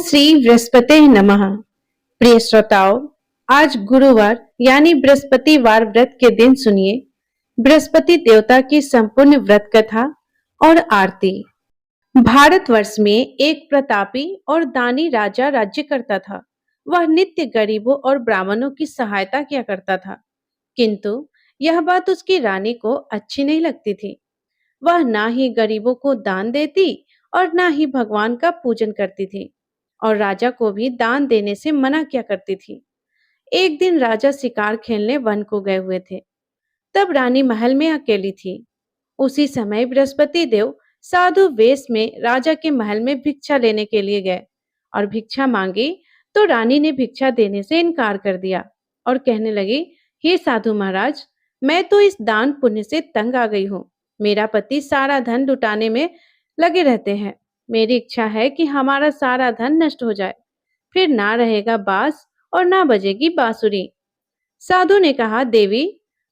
श्री बृहस्पति नमः। प्रिय श्रोताओं, आज गुरुवार यानी बृहस्पतिवार व्रत के दिन सुनिए बृहस्पति देवता की संपूर्ण व्रत कथा और आरती। भारतवर्ष में एक प्रतापी और दानी राजा राज्य करता था। वह नित्य गरीबों और ब्राह्मणों की सहायता किया करता था, किंतु यह बात उसकी रानी को अच्छी नहीं लगती थी। वह ना ही गरीबों को दान देती और ना ही भगवान का पूजन करती थी, और राजा को भी दान देने से मना किया करती थी। एक दिन राजा शिकार खेलने वन को गए हुए थे। तब रानी महल में अकेली थी। उसी समय बृहस्पति देव साधु वेश में राजा के महल में भिक्षा लेने के लिए गए और भिक्षा मांगी तो रानी ने भिक्षा देने से इनकार कर दिया और कहने लगी, हे साधु महाराज, मैं तो इस दान पुण्य से तंग आ गई हूँ। मेरा पति सारा धन लुटाने में लगे रहते हैं। मेरी इच्छा है कि हमारा सारा धन नष्ट हो जाए, फिर ना रहेगा बांस और ना बजेगी बांसुरी। साधु ने कहा, देवी,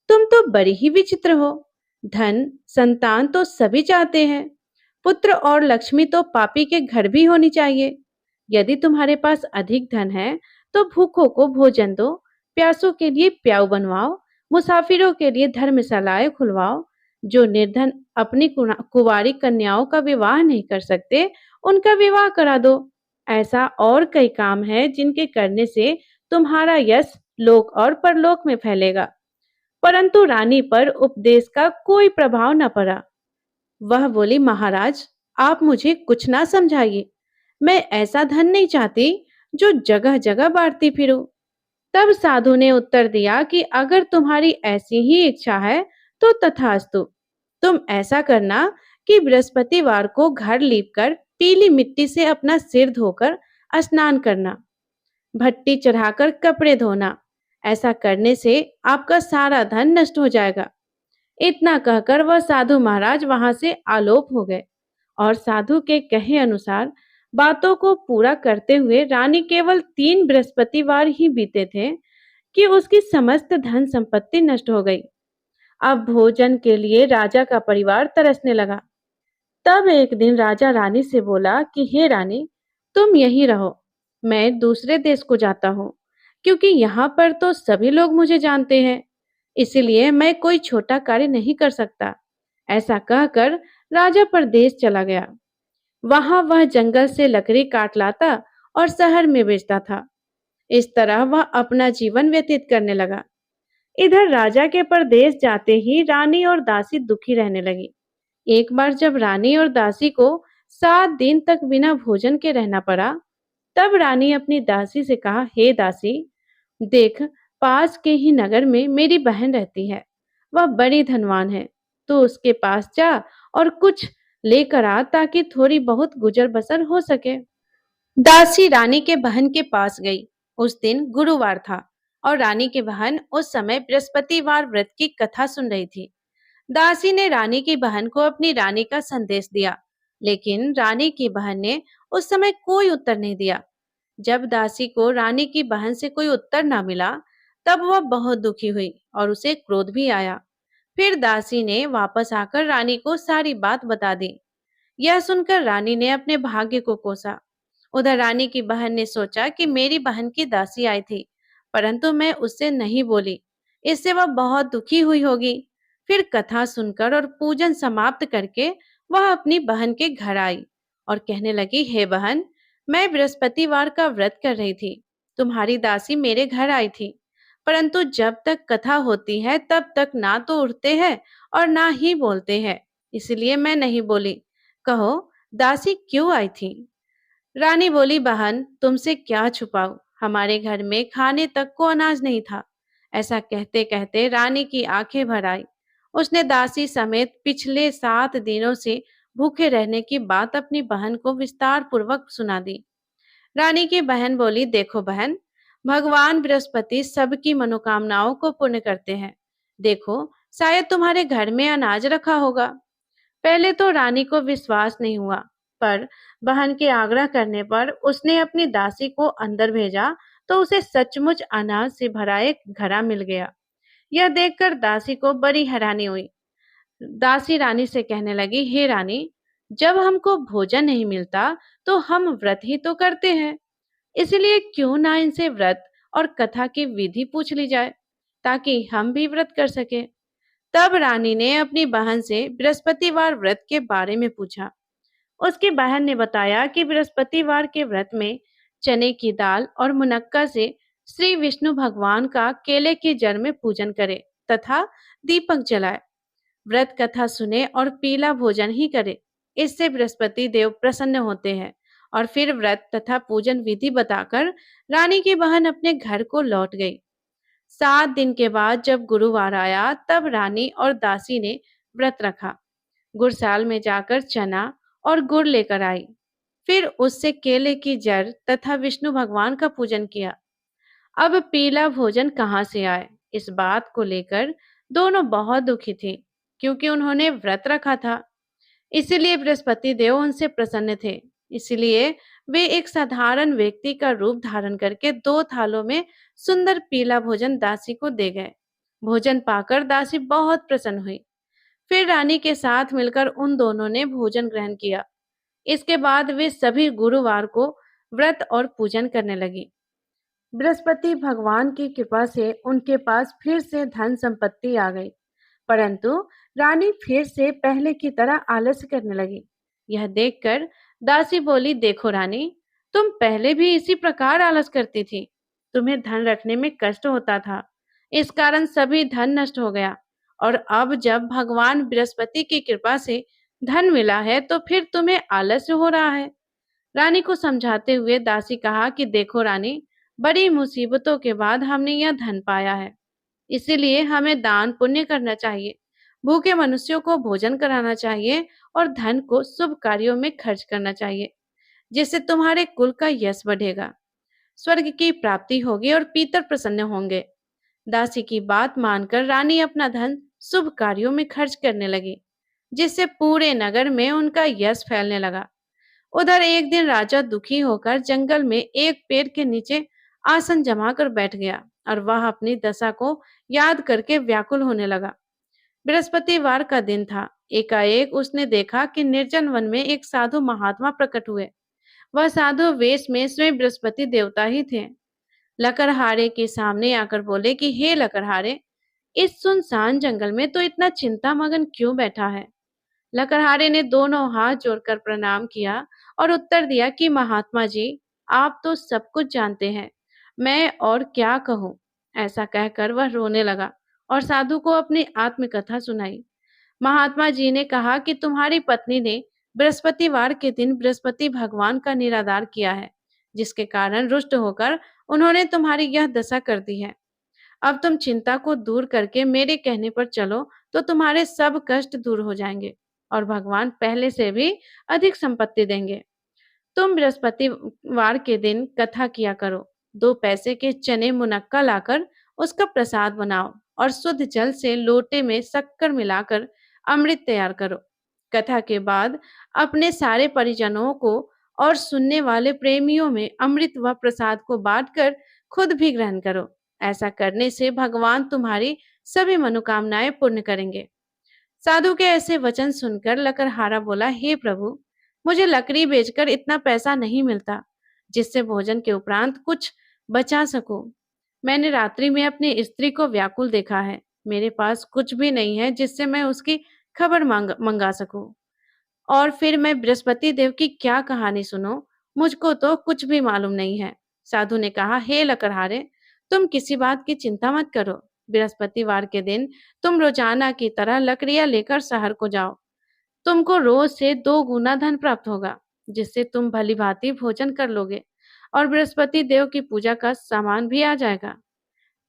तुम तो बड़ी ही विचित्र हो। धन संतान तो सभी चाहते हैं, पुत्र और लक्ष्मी तो पापी के घर भी होनी चाहिए। यदि तुम्हारे पास अधिक धन है तो भूखों को भोजन दो, प्यासों के लिए प्याऊ बनवाओ, मुसाफिरों के लिए धर्मशालाएं खुलवाओ। जो निर्धन अपनी कुंवारी कन्याओं का विवाह नहीं कर सकते, उनका विवाह करा दो। ऐसा और कई काम है जिनके करने से तुम्हारा यश लोक और परलोक में फैलेगा। परंतु रानी पर उपदेश का कोई प्रभाव न पड़ा। वह बोली, महाराज, आप मुझे कुछ ना समझाइए। मैं ऐसा धन नहीं चाहती जो जगह जगह बांटती फिरूं। तब साधु ने उत्तर दिया कि अगर तुम्हारी ऐसी ही इच्छा है तो तथास्तु। तुम ऐसा करना कि बृहस्पतिवार को घर लीपकर पीली मिट्टी से अपना सिर धोकर स्नान करना, भट्टी चढ़ाकर कपड़े धोना। ऐसा करने से आपका सारा धन नष्ट हो जाएगा। इतना कहकर वह साधु महाराज वहां से आलोप हो गए और साधु के कहे अनुसार बातों को पूरा करते हुए रानी केवल 3 बृहस्पतिवार ही बीते थे कि उसकी समस्त धन संपत्ति नष्ट हो गई। अब भोजन के लिए राजा का परिवार तरसने लगा। तब एक दिन राजा रानी से बोला कि हे रानी, तुम यहीं रहो, मैं दूसरे देश को जाता हूँ, क्योंकि यहाँ पर तो सभी लोग मुझे जानते हैं, इसलिए मैं कोई छोटा कार्य नहीं कर सकता। ऐसा कहकर राजा परदेश चला गया। वहां वह जंगल से लकड़ी काट लाता और शहर में बेचता था। इस तरह वह अपना जीवन व्यतीत करने लगा। इधर राजा के परदेश जाते ही रानी और दासी दुखी रहने लगी। एक बार जब रानी और दासी को 7 दिन तक बिना भोजन के रहना पड़ा, तब रानी अपनी दासी से कहा, हे दासी, देख, पास के ही नगर में मेरी बहन रहती है। वह बड़ी धनवान है। तो उसके पास जा और कुछ लेकर आ ताकि थोड़ी बहुत गुजर बसर हो सके। दासी रानी के बहन के पास गई। उस दिन गुरुवार था और रानी की बहन उस समय बृहस्पतिवार व्रत की कथा सुन रही थी। दासी ने रानी की बहन को अपनी रानी का संदेश दिया, लेकिन रानी की बहन ने उस समय कोई उत्तर नहीं दिया। जब दासी को रानी की बहन से कोई उत्तर ना मिला, तब वह बहुत दुखी हुई और उसे क्रोध भी आया। फिर दासी ने वापस आकर रानी को सारी बात बता दी। यह सुनकर रानी ने अपने भाग्य को कोसा। उधर रानी की बहन ने सोचा कि मेरी बहन की दासी आई थी, परंतु मैं उससे नहीं बोली, इससे वह बहुत दुखी हुई होगी। फिर कथा सुनकर और पूजन समाप्त करके वह अपनी बहन के घर आई और कहने लगी, हे बहन, मैं बृहस्पतिवार का व्रत कर रही थी। तुम्हारी दासी मेरे घर आई थी, परंतु जब तक कथा होती है तब तक ना तो उठते हैं और ना ही बोलते हैं, इसलिए मैं नहीं बोली। कहो, दासी क्यों आई थी? रानी बोली, बहन, तुमसे क्या छुपाऊं, हमारे घर में खाने तक को अनाज नहीं था। ऐसा कहते कहते रानी की आंखें भर आई। उसने दासी समेत पिछले 7 दिनों से भूखे रहने की बात अपनी बहन को विस्तार पूर्वक सुना दी। रानी की बहन बोली, देखो बहन, भगवान बृहस्पति सबकी मनोकामनाओं को पूर्ण करते हैं। देखो, शायद तुम्हारे घर में अनाज रखा होगा। पहले तो रानी को विश्वास नहीं हुआ, पर बहन के आग्रह करने पर उसने अपनी दासी को अंदर भेजा तो उसे सचमुच अनाज से भरा एक घड़ा मिल गया। यह देखकर दासी को बड़ी हैरानी हुई। दासी रानी से कहने लगी, हे रानी, जब हमको भोजन नहीं मिलता तो हम व्रत ही तो करते हैं, इसलिए क्यों ना इनसे व्रत और कथा की विधि पूछ ली जाए, ताकि हम भी व्रत कर सके। तब रानी ने अपनी बहन से बृहस्पतिवार व्रत के बारे में पूछा। उसकी बहन ने बताया कि बृहस्पतिवार के व्रत में चने की दाल और मुनक्का से श्री विष्णु भगवान का केले की जड़ में पूजन करे तथा दीपक जलाए, व्रत कथा सुने और पीला भोजन ही करे। इससे बृहस्पति देव प्रसन्न होते हैं। और फिर व्रत तथा पूजन विधि बताकर रानी की बहन अपने घर को लौट गई। 7 दिन के बाद जब गुरुवार आया तब रानी और दासी ने व्रत रखा। गुड़साल में जाकर चना और गुड़ लेकर आई। फिर उससे केले की जड़ तथा विष्णु भगवान का पूजन किया। अब पीला भोजन कहाँ से आए, इस बात को लेकर दोनों बहुत दुखी थे, क्योंकि उन्होंने व्रत रखा था। इसीलिए बृहस्पति देव उनसे प्रसन्न थे। इसलिए वे एक साधारण व्यक्ति का रूप धारण करके 2 थालों में सुंदर पीला भोजन दासी को दे गए। भोजन पाकर दासी बहुत प्रसन्न हुई। फिर रानी के साथ मिलकर उन दोनों ने भोजन ग्रहण किया। इसके बाद वे सभी गुरुवार को व्रत और पूजन करने लगी। बृहस्पति भगवान की कृपा से उनके पास फिर से धन संपत्ति आ गई, परंतु रानी फिर से पहले की तरह आलस्य करने लगी। यह देखकर दासी बोली, देखो रानी, तुम पहले भी इसी प्रकार आलस करती थी। तुम्हें धन रखने में कष्ट होता था, इस कारण सभी धन नष्ट हो गया। और अब जब भगवान बृहस्पति की कृपा से धन मिला है तो फिर तुम्हें आलस्य हो रहा है। रानी को समझाते हुए दासी कहा कि देखो रानी, बड़ी मुसीबतों के बाद हमने यह धन पाया है, इसीलिए हमें दान पुण्य करना चाहिए, भूखे मनुष्यों को भोजन कराना चाहिए और धन को शुभ कार्यों में खर्च करना चाहिए, जिससे तुम्हारे कुल का यश बढ़ेगा, स्वर्ग की प्राप्ति होगी और पितर प्रसन्न होंगे। दासी की बात मानकर रानी अपना धन शुभ कार्यों में खर्च करने लगी, जिससे पूरे नगर में उनका यश फैलने लगा। उधर एक दिन राजा दुखी होकर जंगल में एक पेड़ के नीचे आसन जमा कर बैठ गया और वह अपनी दशा को याद करके व्याकुल होने लगा। बृहस्पतिवार का दिन था। एकाएक उसने देखा कि निर्जन वन में एक साधु महात्मा प्रकट हुए। वह साधु वेश में स्वयं बृहस्पति देवता ही थे। लकड़हारे के सामने आकर बोले कि हे लकड़हारे, इस सुनसान जंगल में तो इतना चिंता मगन क्यों बैठा है। लकड़हारे ने दोनों हाथ जोड़कर प्रणाम किया और उत्तर दिया कि महात्मा जी, आप तो सब कुछ जानते हैं, मैं और क्या कहूँ। ऐसा कहकर वह रोने लगा और साधु को अपनी आत्मकथा सुनाई। महात्मा जी ने कहा कि तुम्हारी पत्नी ने बृहस्पतिवार के दिन बृहस्पति भगवान का निरादर किया है, जिसके कारण रुष्ट होकर उन्होंने तुम्हारी यह दशा कर दी है। अब तुम चिंता को दूर करके मेरे कहने पर चलो तो तुम्हारे सब कष्ट दूर हो जाएंगे और भगवान पहले से भी अधिक संपत्ति देंगे। तुम बृहस्पतिवार के दिन कथा किया करो। 2 पैसे के चने मुनक्का लाकर उसका प्रसाद बनाओ और शुद्ध जल से लोटे में शक्कर मिलाकर अमृत तैयार करो। कथा के बाद अपने सारे परिजनों को और सुनने वाले प्रेमियों में अमृत व प्रसाद को बांटकर खुद भी ग्रहण करो। ऐसा करने से भगवान तुम्हारी सभी मनोकामनाएं पूर्ण करेंगे। साधु के ऐसे वचन सुनकर लकड़हारा बोला, हे प्रभु, मुझे लकड़ी बेचकर इतना पैसा नहीं मिलता जिससे भोजन के उपरांत कुछ बचा सकूं। मैंने रात्रि में अपनी स्त्री को व्याकुल देखा है। मेरे पास कुछ भी नहीं है जिससे मैं उसकी खबर मंगा सकूं। और फिर मैं बृहस्पति देव की क्या कहानी सुनो, मुझको तो कुछ भी मालूम नहीं है। साधु ने कहा, हे लकड़हारे, तुम किसी बात की चिंता मत करो। बृहस्पतिवार के दिन तुम रोजाना की तरह लकड़ियां लेकर शहर को जाओ। तुमको रोज से 2 गुना धन प्राप्त होगा, जिससे तुम भली भांति भोजन कर लोगे और बृहस्पति देव की पूजा का सामान भी आ जाएगा।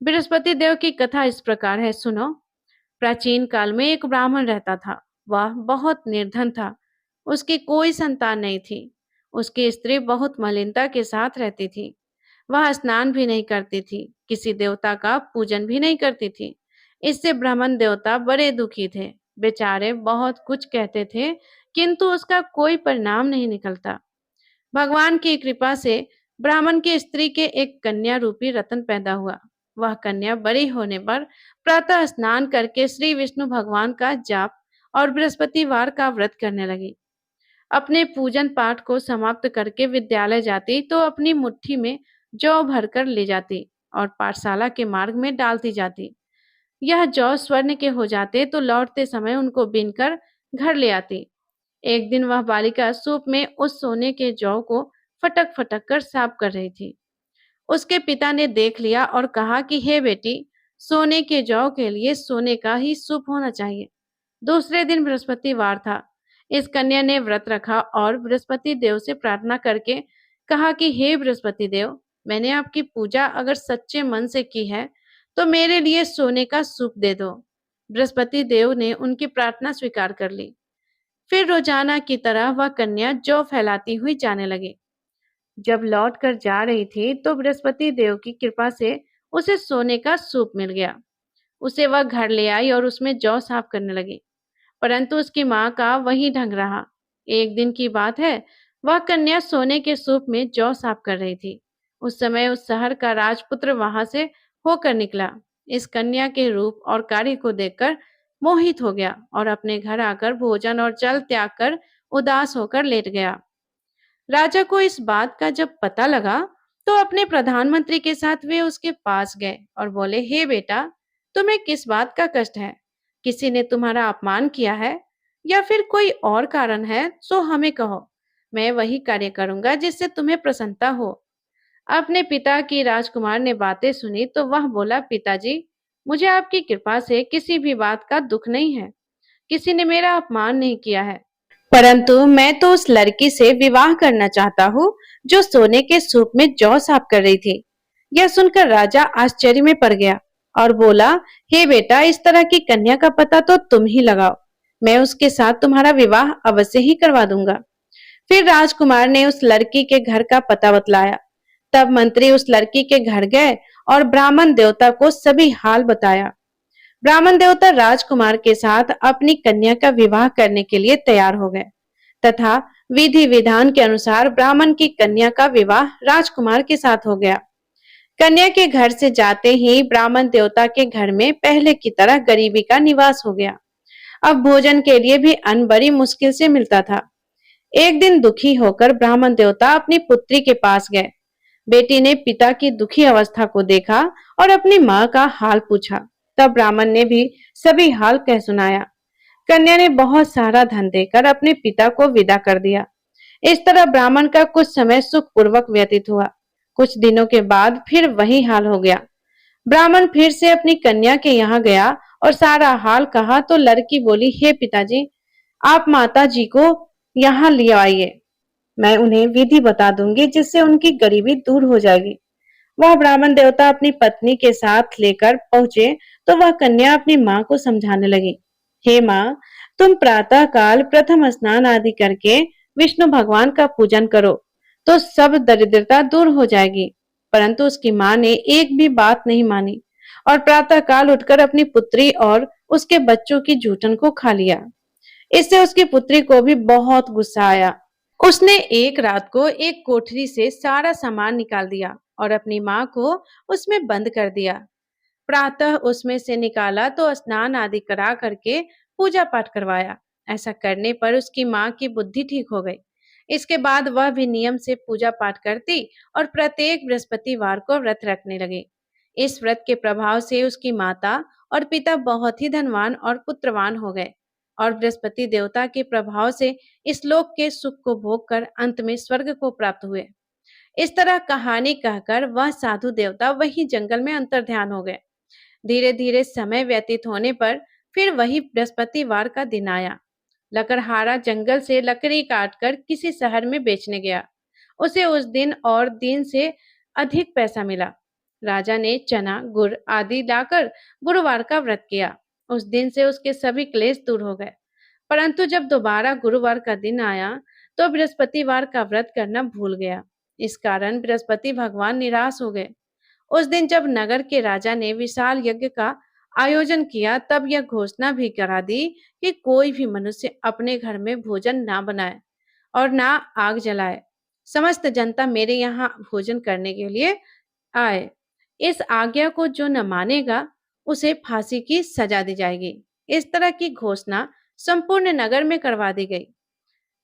बृहस्पति देव की कथा इस प्रकार है, सुनो। प्राचीन काल में एक ब्राह्मण रहता था। वह बहुत निर्धन था। उसकी कोई संतान नहीं थी। उसकी स्त्री बहुत मलिनता के साथ रहती थी। वह स्नान भी नहीं करती थी, किसी देवता का पूजन भी नहीं करती थी। इससे ब्राह्मण देवता बड़े दुखी थे। बेचारे बहुत कुछ कहते थे, किंतु उसका कोई परिणाम नहीं निकलता। भगवान की कृपा से ब्राह्मण की स्त्री के एक कन्या रूपी रतन पैदा हुआ। वह कन्या बड़ी होने पर प्रातः स्नान करके श्री विष्णु भगवान का जाप और बृहस्पतिवार का व्रत करने लगी। अपने पूजन पाठ को समाप्त करके विद्यालय जाती तो अपनी मुट्ठी में जौ भरकर ले जाती और पाठशाला के मार्ग में डालती जाती। यह जौ स्वर्ण के हो जाते तो लौटते समय उनको बीनकर घर ले आती। एक दिन वह बालिका सूप में उस सोने के जौ को फटक फटक कर साफ कर रही थी। उसके पिता ने देख लिया और कहा कि हे बेटी, सोने के जौ के लिए सोने का ही सूप होना चाहिए। दूसरे दिन बृहस्पतिवार था। इस कन्या ने व्रत रखा और बृहस्पति देव से प्रार्थना करके कहा कि हे बृहस्पति देव, मैंने आपकी पूजा अगर सच्चे मन से की है तो मेरे लिए सोने का सूप दे दो। बृहस्पति देव ने उनकी प्रार्थना स्वीकार कर ली। फिर रोजाना की तरह वह कन्या जौ फैलाती हुई जाने लगी। जब लौट कर जा रही थी तो बृहस्पति देव की कृपा से उसे सोने का सूप मिल गया। उसे वह घर ले आई और उसमें जौ साफ करने लगी, परंतु उसकी माँ का वही ढंग रहा। एक दिन की बात है, वह कन्या सोने के सूप में जौ साफ कर रही थी। उस समय उस शहर का राजपुत्र वहां से होकर निकला। इस कन्या के रूप और कार्य को देखकर मोहित हो गया और अपने घर आकर भोजन और जल त्याग कर उदास होकर लेट गया। राजा को इस बात का जब पता लगा तो अपने प्रधानमंत्री के साथ वे उसके पास गए और बोले, हे बेटा, तुम्हें किस बात का कष्ट है? किसी ने तुम्हारा अपमान किया है या फिर कोई और कारण है? सो हमें कहो, मैं वही कार्य करूंगा जिससे तुम्हें प्रसन्नता हो। अपने पिता की राजकुमार ने बातें सुनी तो वह बोला, पिताजी, मुझे आपकी कृपा से किसी भी बात का दुख नहीं है। किसी ने मेरा अपमान नहीं किया है, परंतु मैं तो उस लड़की से विवाह करना चाहता हूँ जो सोने के सूप में जौ साफ कर रही थी। यह सुनकर राजा आश्चर्य में पड़ गया और बोला, हे बेटा, इस तरह की कन्या का पता तो तुम ही लगाओ। मैं उसके साथ तुम्हारा विवाह अवश्य ही करवा दूंगा। फिर राजकुमार ने उस लड़की के घर का पता बतलाया। तब मंत्री उस लड़की के घर गए और ब्राह्मण देवता को सभी हाल बताया। ब्राह्मण देवता राजकुमार के साथ अपनी कन्या का विवाह करने के लिए तैयार हो गए तथा विधि विधान के अनुसार ब्राह्मण की कन्या का विवाह राजकुमार के साथ हो गया। कन्या के घर से जाते ही ब्राह्मण देवता के घर में पहले की तरह गरीबी का निवास हो गया। अब भोजन के लिए भी अन्न बड़ी मुश्किल से मिलता था। एक दिन दुखी होकर ब्राह्मण देवता अपनी पुत्री के पास गए। बेटी ने पिता की दुखी अवस्था को देखा और अपनी माँ का हाल पूछा। तब ब्राह्मण ने भी सभी हाल कह सुनाया। कन्या ने बहुत सारा धन देकर अपने पिता को विदा कर दिया। इस तरह ब्राह्मण का कुछ समय सुखपूर्वक व्यतीत हुआ। कुछ दिनों के बाद फिर वही हाल हो गया। ब्राह्मण फिर से अपनी कन्या के यहाँ गया और सारा हाल कहा तो लड़की बोली, हे पिताजी, आप माता जी को यहाँ ले आइए। मैं उन्हें विधि बता दूंगी जिससे उनकी गरीबी दूर हो जाएगी। वह ब्राह्मण देवता अपनी पत्नी के साथ लेकर पहुंचे तो वह कन्या अपनी माँ को समझाने लगी, हे माँ, तुम प्रातः काल प्रथम स्नान आदि करके विष्णु भगवान का पूजन करो तो सब दरिद्रता दूर हो जाएगी। परंतु उसकी माँ ने एक भी बात नहीं मानी और प्रातः काल उठकर अपनी पुत्री और उसके बच्चों की जूठन को खा लिया। इससे उसकी पुत्री को भी बहुत गुस्सा आया। उसने एक रात को एक कोठरी से सारा सामान निकाल दिया और अपनी माँ को उसमें बंद कर दिया। प्रातः उसमें से निकाला तो स्नान आदि करा करके पूजा पाठ करवाया। ऐसा करने पर उसकी माँ की बुद्धि ठीक हो गई। इसके बाद वह भी नियम से पूजा पाठ करती और प्रत्येक बृहस्पतिवार को व्रत रखने लगी। इस व्रत के प्रभाव से उसकी माता और पिता बहुत ही धनवान और पुत्रवान हो गए और बृहस्पति देवता के प्रभाव से इस लोक के सुख को भोग कर अंत में स्वर्ग को प्राप्त हुए। इस तरह कहानी कहकर वह साधु देवता वही जंगल में अंतर्ध्यान हो गए। धीरे धीरे समय व्यतीत होने पर फिर वही बृहस्पतिवार का दिन आया। लकड़हारा जंगल से लकड़ी काटकर किसी शहर में बेचने गया। उसे उस दिन और दिन से अधिक पैसा मिला। राजा ने चना गुड़ आदि लाकर गुरुवार का व्रत किया। उस दिन से उसके सभी क्लेश दूर हो गए। परंतु जब दोबारा गुरुवार का दिन आया तो बृहस्पतिवार का व्रत करना भूल गया। इस कारण बृहस्पति भगवान निराश हो गए। उस दिन जब नगर के राजा ने विशाल यज्ञ का आयोजन किया तब यह घोषणा भी करा दी कि कोई भी मनुष्य अपने घर में भोजन ना बनाए और ना आग जलाए। समस्त जनता मेरे यहाँ भोजन करने के लिए आए। इस आज्ञा को जो न मानेगा उसे फांसी की सजा दी जाएगी। इस तरह की घोषणा संपूर्ण नगर में करवा दी गई।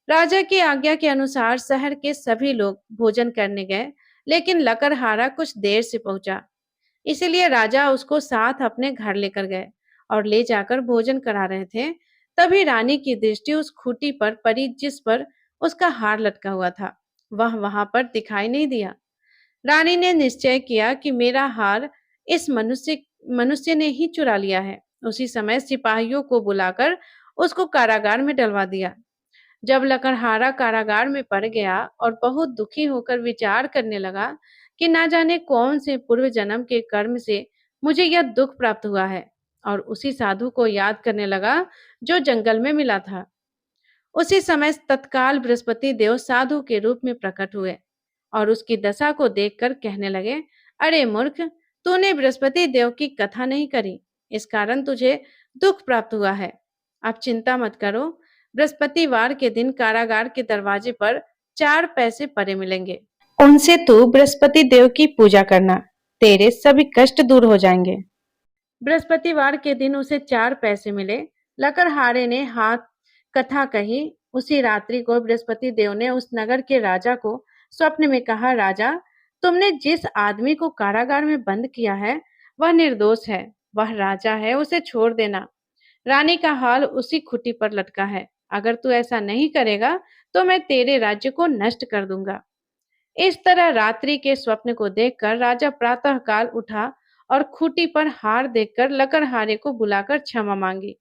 राजा की आज्ञा के अनुसार शहर के सभी लोग भोजन करने गए, लेकिन लकड़हारा कुछ देर से पहुंचा। इसीलिए राजा उसको साथ अपने घर लेकर गए और ले जाकर भोजन करा रहे थे। तभी रानी की दृष्टि उस खूंटी पर पड़ी जिस पर उसका हार लटका हुआ था। वह वहां पर दिखाई नहीं दिया। रानी ने निश्चय किया कि मेरा हार इस मनुष्य ने ही चुरा लिया है। उसी समय सिपाहियों को बुलाकर उसको कारागार में डलवा दिया। जब लकड़हारा कारागार में पड़ गया और बहुत दुखी होकर विचार करने लगा कि ना जाने कौन से पूर्व जन्म के कर्म से मुझे यह दुख प्राप्त हुआ है, और उसी साधु को याद करने लगा जो जंगल में मिला था। उसी समय तत्काल बृहस्पति देव साधु के रूप में प्रकट हुए और उसकी दशा को देखकर कहने लगे, अरे मूर्ख, तूने बृहस्पति देव की कथा नहीं करी, इस कारण तुझे दुख प्राप्त हुआ है। अब चिंता मत करो, बृहस्पतिवार के दिन कारागार के दरवाजे पर 4 पैसे पड़े मिलेंगे। उनसे तू बृहस्पति देव की पूजा करना, तेरे सभी कष्ट दूर हो जाएंगे। बृहस्पतिवार के दिन उसे 4 पैसे मिले। लकड़हारे ने हाथ कथा कही। उसी रात्रि को बृहस्पति देव ने उस नगर के राजा को स्वप्न में कहा, राजा, तुमने जिस आदमी को कारागार में बंद किया है वह निर्दोष है, वह राजा है, उसे छोड़ देना। रानी का हाल उसी खूंटी पर लटका है। अगर तू ऐसा नहीं करेगा तो मैं तेरे राज्य को नष्ट कर दूंगा। इस तरह रात्रि के स्वप्न को देखकर राजा प्रातःकाल उठा और खूंटी पर हार देखकर लकड़हारे को बुलाकर क्षमा मांगी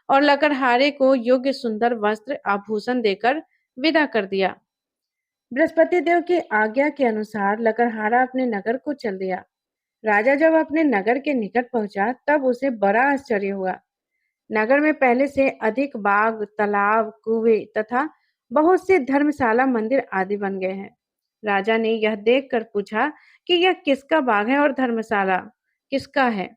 और लकड़हारे को योग्य सुंदर वस्त्र आभूषण देकर विदा कर दिया। बृहस्पति देव की आज्ञा के अनुसार लकड़हारा अपने नगर को चल दिया। राजा जब अपने नगर के निकट पहुंचा तब उसे बड़ा आश्चर्य हुआ। नगर में पहले से अधिक बाग, तालाब, कुएं तथा बहुत से धर्मशाला, मंदिर आदि बन गए हैं। राजा ने यह देखकर पूछा कि यह किसका बाग है और धर्मशाला किसका है।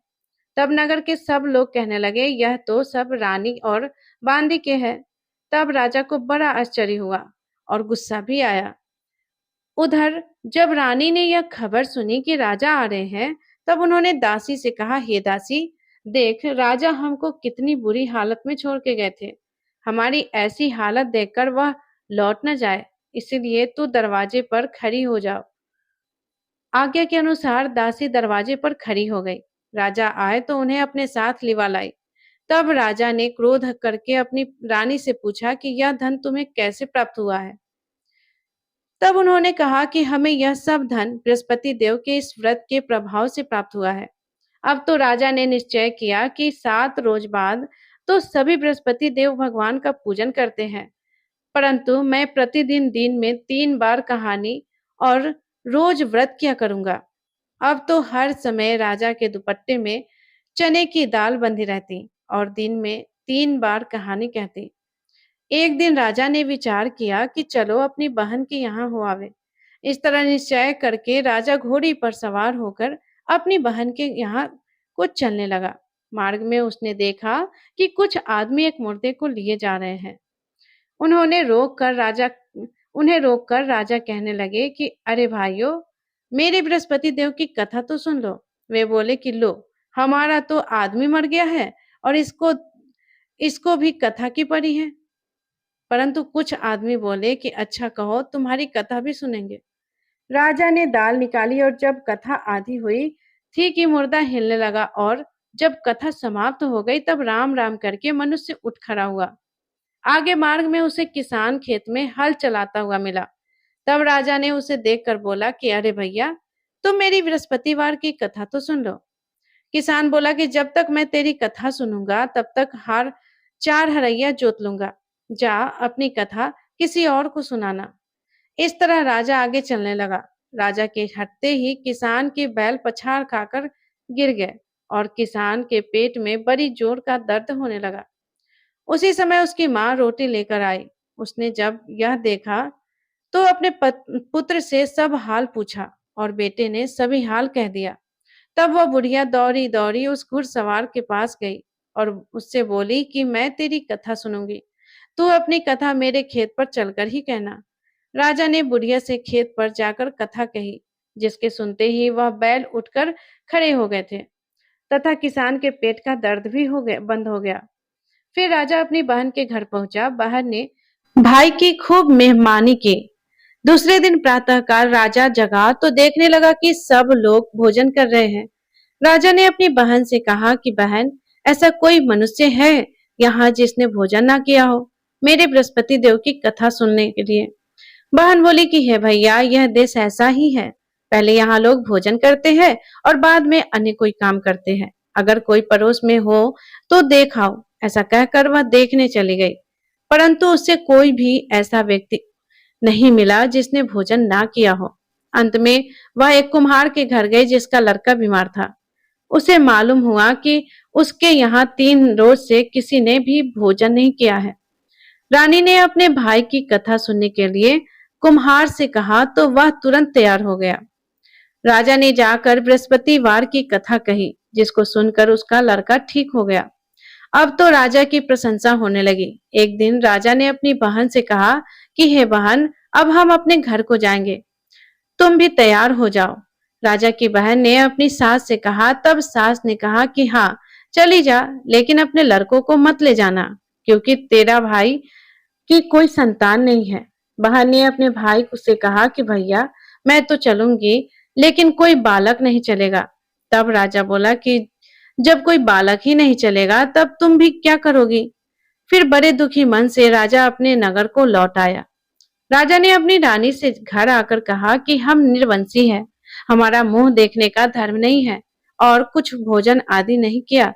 तब नगर के सब लोग कहने लगे, यह तो सब रानी और बांदी के हैं। तब राजा को बड़ा आश्चर्य हुआ और गुस्सा भी आया। उधर जब रानी ने यह खबर सुनी कि राजा आ रहे हैं, तब उन्होंने दासी से कहा, हे दासी, देख राजा हमको कितनी बुरी हालत में छोड़ के गए थे। हमारी ऐसी हालत देखकर वह लौट न जाए, इसीलिए तू दरवाजे पर खड़ी हो जाओ। आज्ञा के अनुसार दासी दरवाजे पर खड़ी हो गई। राजा आए तो उन्हें अपने साथ लिवा लाई। तब राजा ने क्रोध करके अपनी रानी से पूछा कि यह धन तुम्हें कैसे प्राप्त हुआ है। तब उन्होंने कहा कि हमें यह सब धन बृहस्पति देव के इस व्रत के प्रभाव से प्राप्त हुआ है। अब तो राजा ने निश्चय किया कि 7 रोज बाद तो सभी बृहस्पति देव भगवान का पूजन करते हैं, परंतु मैं प्रतिदिन दिन में 3 बार कहानी और रोज व्रत किया करूंगा। अब तो हर समय राजा के दुपट्टे में चने की दाल बंधी रहती और दिन में 3 बार कहानी कहती। एक दिन राजा ने विचार किया कि चलो अपनी बहन के यहाँ हो आवे। इस तरह निश्चय करके राजा घोड़ी पर सवार होकर अपनी बहन के यहाँ को चलने लगा। मार्ग में उसने देखा कि कुछ आदमी एक मुर्दे को लिए जा रहे हैं। उन्होंने रोक कर राजा उन्हें रोककर राजा कहने लगे कि अरे भाइयों, मेरे बृहस्पति देव की कथा तो सुन लो। वे बोले कि लो, हमारा तो आदमी मर गया है और इसको इसको भी कथा की पड़ी है। परंतु कुछ आदमी बोले कि अच्छा कहो, तुम्हारी कथा भी सुनेंगे। राजा ने दाल निकाली और जब कथा आधी हुई थी कि मुर्दा हिलने लगा, और जब कथा समाप्त हो गई तब राम राम करके मनुष्य उठ खड़ा हुआ। आगे मार्ग में उसे किसान खेत में हल चलाता हुआ मिला। तब राजा ने उसे देखकर बोला कि अरे भैया, तुम मेरी बृहस्पतिवार की कथा तो सुन लो। किसान बोला कि जब तक मैं तेरी कथा सुनूंगा तब तक हार 4 हरैया जोत लूंगा। जा अपनी कथा किसी और को सुनाना। इस तरह राजा आगे चलने लगा। राजा के हटते ही किसान के बैल पछाड़ खाकर गिर गए और किसान के पेट में बड़ी जोर का दर्द होने लगा। उसी समय उसकी माँ रोटी लेकर आई। उसने जब यह देखा तो अपने पुत्र से सब हाल पूछा और बेटे ने सभी हाल कह दिया। तब वह बुढ़िया दौड़ी दौड़ी उस घुड़सवार के पास गई और उससे बोली कि मैं तेरी कथा सुनूंगी, तू अपनी कथा मेरे खेत पर चलकर ही कहना। राजा ने बुढ़िया से खेत पर जाकर कथा कही, जिसके सुनते ही वह बैल उठकर खड़े हो गए थे तथा किसान के पेट का दर्द भी बंद हो गया। फिर राजा अपनी बहन के घर पहुंचा। बहन ने भाई की खूब मेहमानी की। दूसरे दिन प्रातःकाल राजा जगा तो देखने लगा कि सब लोग भोजन कर रहे हैं। राजा ने अपनी बहन से कहा कि बहन, ऐसा कोई मनुष्य है यहाँ जिसने भोजन ना किया हो मेरे बृहस्पति देव की कथा सुनने के लिए। बहन बोली कि हे भैया, यह देश ऐसा ही है। पहले यहाँ लोग भोजन करते हैं और बाद में अन्य कोई काम करते हैं। अगर कोई पड़ोस में हो तो देख आओ। ऐसा कहकर वह देखने चली गई, परंतु उससे कोई भी ऐसा व्यक्ति नहीं मिला जिसने भोजन ना किया हो। अंत में वह एक कुम्हार के घर गई जिसका लड़का बीमार था। उसे मालूम हुआ कि उसके यहाँ 3 रोज से किसी ने भी भोजन नहीं किया है। रानी ने अपने भाई की कथा सुनने के लिए कुम्हार से कहा तो वह तुरंत तैयार हो गया। राजा ने जाकर बृहस्पतिवार की कथा कही, जिसको सुनकर उसका लड़का ठीक हो गया। अब तो राजा की प्रशंसा होने लगी। एक दिन राजा ने अपनी बहन से कहा कि हे बहन, अब हम अपने घर को जाएंगे, तुम भी तैयार हो जाओ। राजा की बहन ने अपनी सास से कहा, तब सास ने कहा कि हाँ, चली जा, लेकिन अपने लड़कों को मत ले जाना, क्योंकि तेरा भाई की कोई संतान नहीं है। बहन ने अपने भाई से कहा कि भैया, मैं तो चलूंगी, लेकिन कोई बालक नहीं चलेगा। तब राजा बोला कि जब कोई बालक ही नहीं चलेगा तब तुम भी क्या करोगी। फिर बड़े दुखी मन से राजा अपने नगर को लौट आया। राजा ने अपनी रानी से घर आकर कहा कि हम निर्वंशी हैं, हमारा मुंह देखने का धर्म नहीं है और कुछ भोजन आदि नहीं किया।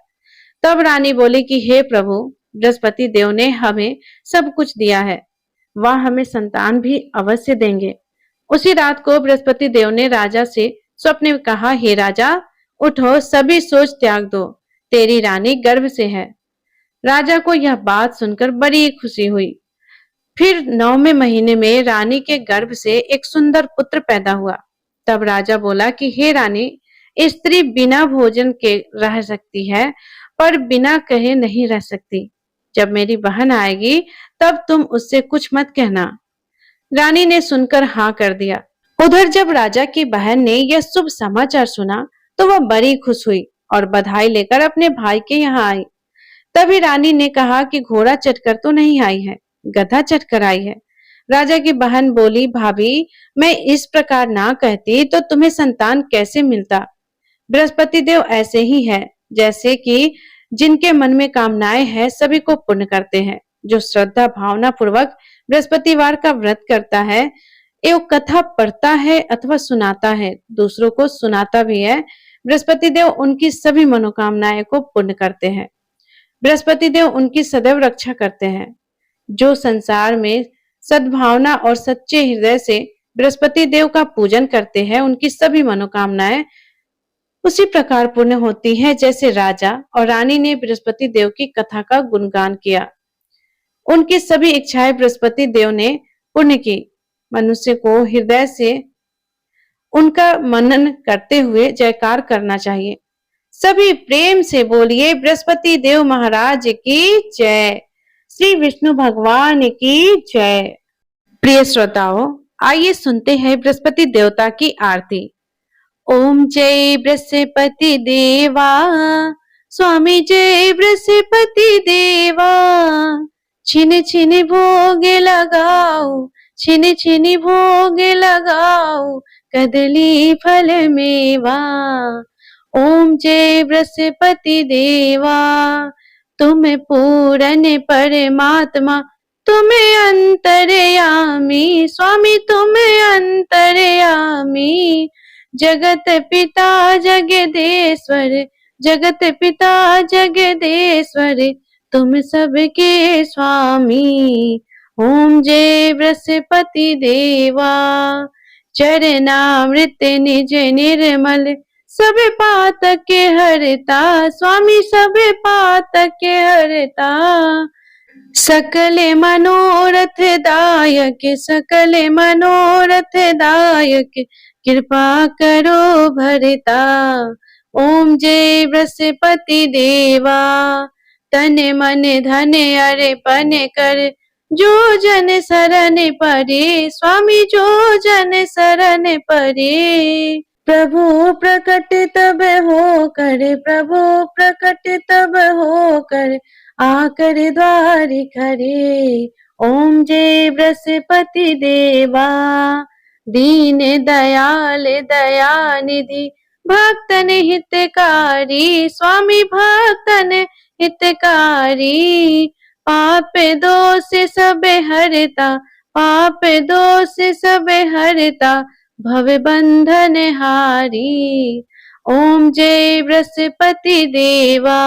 तब रानी बोली कि हे प्रभु, बृहस्पति देव ने हमें सब कुछ दिया है, वह हमें संतान भी अवश्य देंगे। उसी रात को बृहस्पति देव ने राजा से स्वप्न में कहा, हे राजा, उठो, सभी सोच त्याग दो, तेरी रानी गर्भ से है। राजा को यह बात सुनकर बड़ी खुशी हुई। फिर 9वें महीने में रानी के गर्भ से एक सुंदर पुत्र पैदा हुआ। तब राजा बोला कि हे रानी, स्त्री बिना भोजन के रह सकती है, पर बिना कहे नहीं रह सकती। जब मेरी बहन आएगी तब तुम उससे कुछ मत कहना। रानी ने सुनकर हाँ कर दिया। उधर जब राजा की बहन ने यह शुभ समाचार सुना तो वह बड़ी खुश हुई और बधाई लेकर अपने भाई के यहाँ आई। तभी रानी ने कहा कि घोड़ा चढ़कर तो नहीं आई है, गधा चढ़कर आई है। राजा की बहन बोली, भाभी, मैं इस प्रकार ना कहती तो तुम्हें संतान कैसे मिलता। बृहस्पति देव ऐसे ही है, जैसे कि जिनके मन में कामनाएं हैं सभी को पूर्ण करते हैं। जो श्रद्धा भावना पूर्वक बृहस्पतिवार का व्रत करता है, एवं कथा पढ़ता है अथवा सुनाता है, दूसरों को सुनाता भी है, बृहस्पति देव उनकी सभी मनोकामनाएं को पूर्ण करते हैं। बृहस्पति देव उनकी सदैव रक्षा करते हैं। जो संसार में सद्भावना और सच्चे हृदय से बृहस्पति देव का पूजन करते हैं, उनकी सभी मनोकामनाएं उसी प्रकार पूर्ण होती हैं जैसे राजा और रानी ने बृहस्पति देव की कथा का गुणगान किया। उनकी सभी इच्छाएं बृहस्पति देव ने पूर्ण की। मनुष्य को हृदय से उनका मनन करते हुए जयकार करना चाहिए। सभी प्रेम से बोलिए, बृहस्पति देव महाराज की जय, श्री विष्णु भगवान की जय। प्रिय श्रोताओं, आइए सुनते हैं बृहस्पति देवता की आरती। ओम जय बृहस्पति देवा, स्वामी जय बृहस्पति देवा। छिन छिन भोग लगाओ, छिन छिन भोग लगाओ, कदली फल मेवा। ओम जय बृहस्पति देवा, तुम पूर्ण परमात्मा, तुम अंतर्यामी, स्वामी तुम अंतर्यामी। जगत पिता जगदेश्वर, जगत पिता जगदेश्वर, तुम सबके स्वामी। ओम जय बृहस्पति देवा, चरणामृत निज निर्मल, सब पातक के हरता, स्वामी सब पातक के हरता। सकल मनोरथ दायक, सकल मनोरथ दायक, कृपा करो भरता। ओम जय बृहस्पति देवा, तन मन धन अर्पण कर, जो जन शरण परे, स्वामी जो जन शरण परे। प्रभु प्रकट तब हो कर, प्रभु प्रकट तब हो कर, आकर द्वार खरे। ओम जय बृहस्पति देवा, दीन दयाल दयानिधि, भक्तन हितकारी, स्वामी भक्तन हितकारी। पाप दोष सब हरता, पाप दोष सब हरता, भव बंधन हारी। ओम जय बृहस्पति देवा,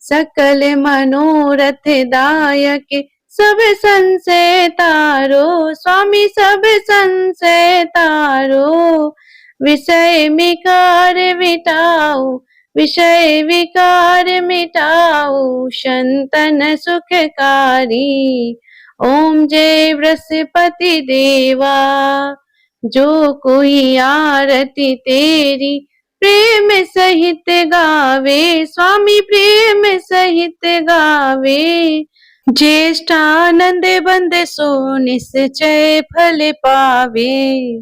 सकल मनोरथ दायक, सब संशय तारो, स्वामी सब संशय तारो। विषय विकार मिटाओ, विषय विकार मिटाओ, संतन सुखकारी। ओम जय बृहस्पति देवा, जो कोई आरती तेरी प्रेम सहित गावे, स्वामी प्रेम सहित गावे। ज्येष्ठानंद बंद सो निश्चय फल पावे।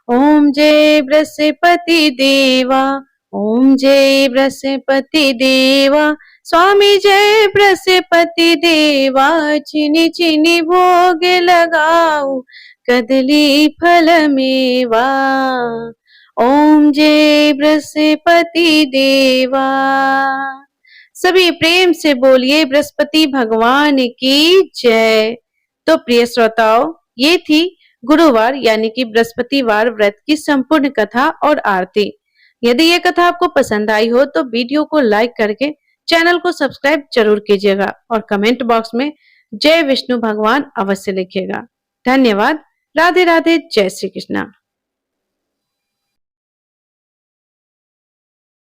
ओम जय बृहस्पति देवा, ओम जय बृहस्पति देवा, स्वामी जय बृहस्पति देवा। चिनी चिनी भोग लगाओ, कदली फल मेवा। ओम जय बृहस्पति देवा। सभी प्रेम से बोलिए बृहस्पति भगवान की जय। तो प्रिय श्रोताओं, ये थी गुरुवार यानी कि बृहस्पतिवार व्रत की संपूर्ण कथा और आरती। यदि ये कथा आपको पसंद आई हो तो वीडियो को लाइक करके चैनल को सब्सक्राइब जरूर कीजिएगा और कमेंट बॉक्स में जय विष्णु भगवान अवश्य लिखिएगा। धन्यवाद। राधे राधे। जय श्री कृष्णा।